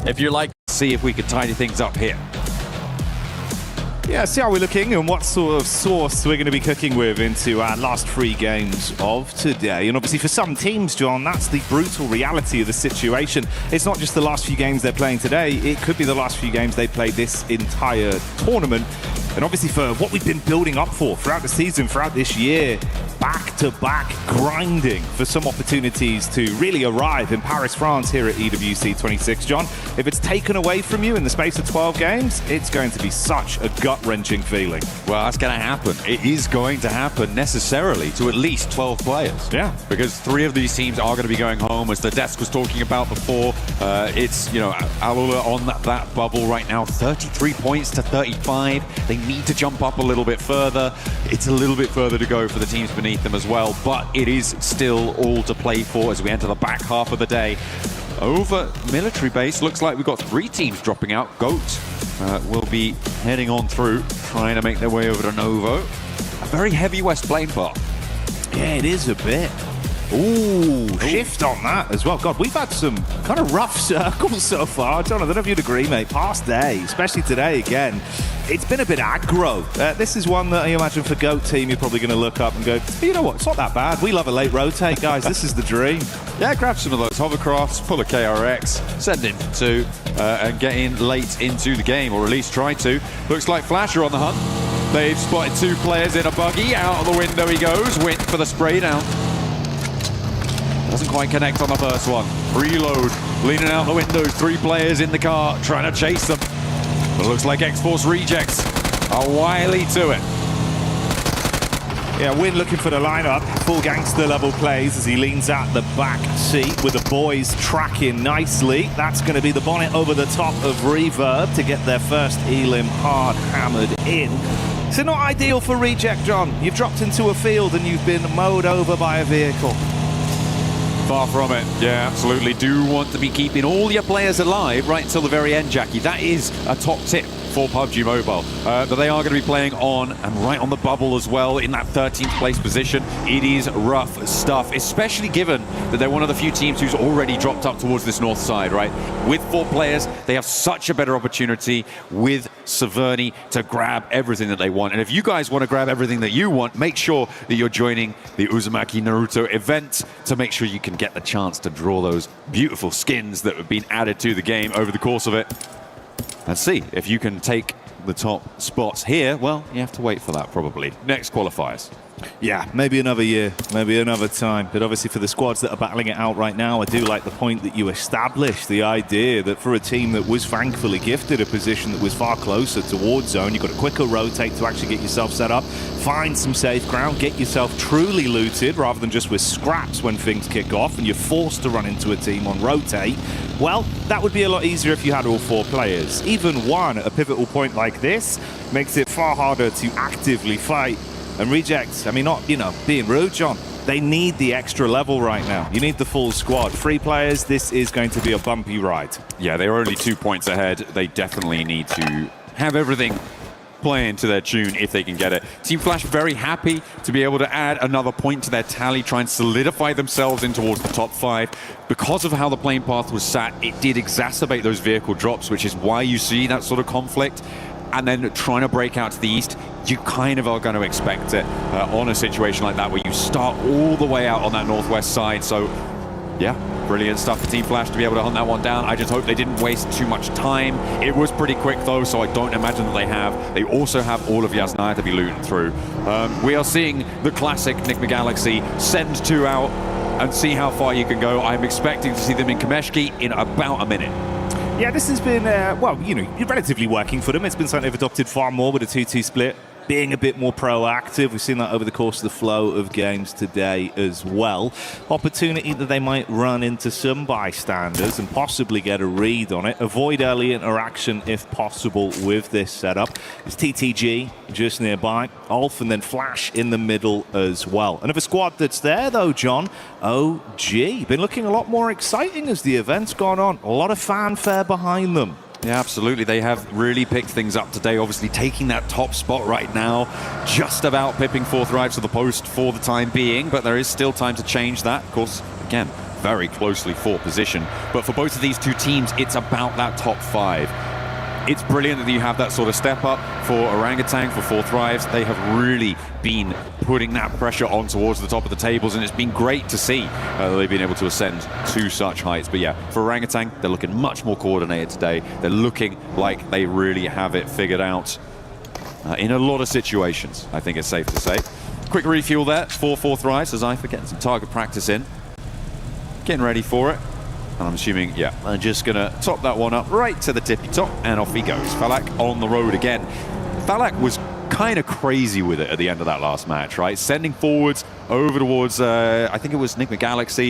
if you like, see if we could tidy things up here. Yeah, see how we're looking and what sort of sauce we're going to be cooking with into our last 3 games of today. And obviously for some teams, John, that's the brutal reality of the situation. It's not just the last few games they're playing today, it could be the last few games they played this entire tournament. And obviously for what we've been building up for throughout the season, throughout this year, back-to-back grinding for some opportunities to really arrive in Paris, France here at EWC 26. John, if it's taken away from you in the space of 12 games, it's going to be such a gut-wrenching feeling. Well, that's going to happen. It is going to happen necessarily to at least 12 players. Yeah. Because 3 of these teams are going to be going home, as the desk was talking about before. It's, you know, Alula on that bubble right now, 33 points to 35. They need to jump up a little bit further. It's a little bit further to go for the teams beneath them as well, but it is still all to play for as we enter the back half of the day. Over military base, looks like we've got 3 teams dropping out. GOAT will be heading on through, trying to make their way over to Novo. A very heavy west plane path. Yeah, it is a bit. Ooh, shift on that as well. God, we've had some kind of rough circles so far. John, I don't know if you'd agree, mate. Past day, especially today again, it's been a bit aggro. This is one that I imagine for GOAT team, you're probably going to look up and go, you know what, it's not that bad. We love a late rotate, guys. This is the dream. Yeah, grab some of those hovercrafts, pull a KRX, send in 2, and get in late into the game, or at least try to. Looks like Flasher on the hunt. They've spotted 2 players in a buggy. Out of the window he goes. Wint for the spray down. Doesn't quite connect on the first one. Reload, leaning out the window, 3 players in the car, trying to chase them. But it looks like X-Force rejects are wily to it. Yeah, Win looking for the lineup. Full gangster level plays as he leans out the back seat with the boys tracking nicely. That's going to be the bonnet over the top of Reverb to get their first Elim hard hammered in. So not ideal for reject, John. You've dropped into a field and you've been mowed over by a vehicle. Far from it. Yeah, absolutely. Do want to be keeping all your players alive right until the very end, Jackie. That is a top tip for PUBG Mobile. But they are going to be playing on and right on the bubble as well in that 13th place position. It is rough stuff, especially given that they're one of the few teams who's already dropped up towards this north side, right? With 4 players, they have such a better opportunity with Severny to grab everything that they want. And if you guys want to grab everything that you want, make sure that you're joining the Uzumaki Naruto event to make sure you can get the chance to draw those beautiful skins that have been added to the game over the course of it. And see if you can take the top spots here. Well, you have to wait for that probably. Next qualifiers. Yeah, maybe another year, maybe another time. But obviously for the squads that are battling it out right now, I do like the point that you established, the idea that for a team that was thankfully gifted a position that was far closer towards zone, you've got a quicker rotate to actually get yourself set up, find some safe ground, get yourself truly looted rather than just with scraps when things kick off and you're forced to run into a team on rotate. Well, that would be a lot easier if you had all 4 players. Even one at a pivotal point like this makes it far harder to actively fight. And rejects, I mean, not, you know, being rude, John, they need the extra level right now. You need the full squad. 3 players, this is going to be a bumpy ride. Yeah, they are only 2 points ahead. They definitely need to have everything playing to their tune if they can get it. Team Flash very happy to be able to add another point to their tally, try and solidify themselves in towards the top 5. Because of how the plane path was sat, it did exacerbate those vehicle drops, which is why you see that sort of conflict. And then trying to break out to the east, you kind of are going to expect it on a situation like that where you start all the way out on that northwest side. So yeah, brilliant stuff for Team Flash to be able to hunt that one down. I just hope they didn't waste too much time. It was pretty quick though, so I don't imagine that they have. They also have all of Yasnaya to be looting through. We are seeing the classic Enigma Galaxy send 2 out and see how far you can go. I'm expecting to see them in Kameshki in about a minute. Yeah, this has been, well, you know, relatively working for them. It's been something they've adopted far more with a 2-2 split. being a bit more proactive. We've seen that over the course of the flow of games today as well. Opportunity that they might run into some bystanders and possibly get a read on it. Avoid early interaction if possible with this setup. It's TTG just nearby. Ulf and then Flash in the middle as well. Another squad that's there though, John, OG. Been looking a lot more exciting as the event's gone on. A lot of fanfare behind them. Yeah, absolutely. They have really picked things up today, obviously taking that top spot right now, just about pipping fourth right to the post for the time being, but there is still time to change that. Of course, again, very closely for position. But for both of these two teams, it's about that top 5. It's brilliant that you have that sort of step up for Orangutan, for Four Thrives. They have really been putting that pressure on towards the top of the tables, and it's been great to see they've been able to ascend to such heights. But yeah, for Orangutan, they're looking much more coordinated today. They're looking like they really have it figured out in a lot of situations, I think it's safe to say. Quick refuel there for Four Thrives as I getting some target practice in. Getting ready for it. And I'm assuming, yeah, I'm just going to top that one up right to the tippy top, and off he goes. Falak on the road again. Falak was kind of crazy with it at the end of that last match, right? Sending forwards over towards, I think it was Enigma Galaxy.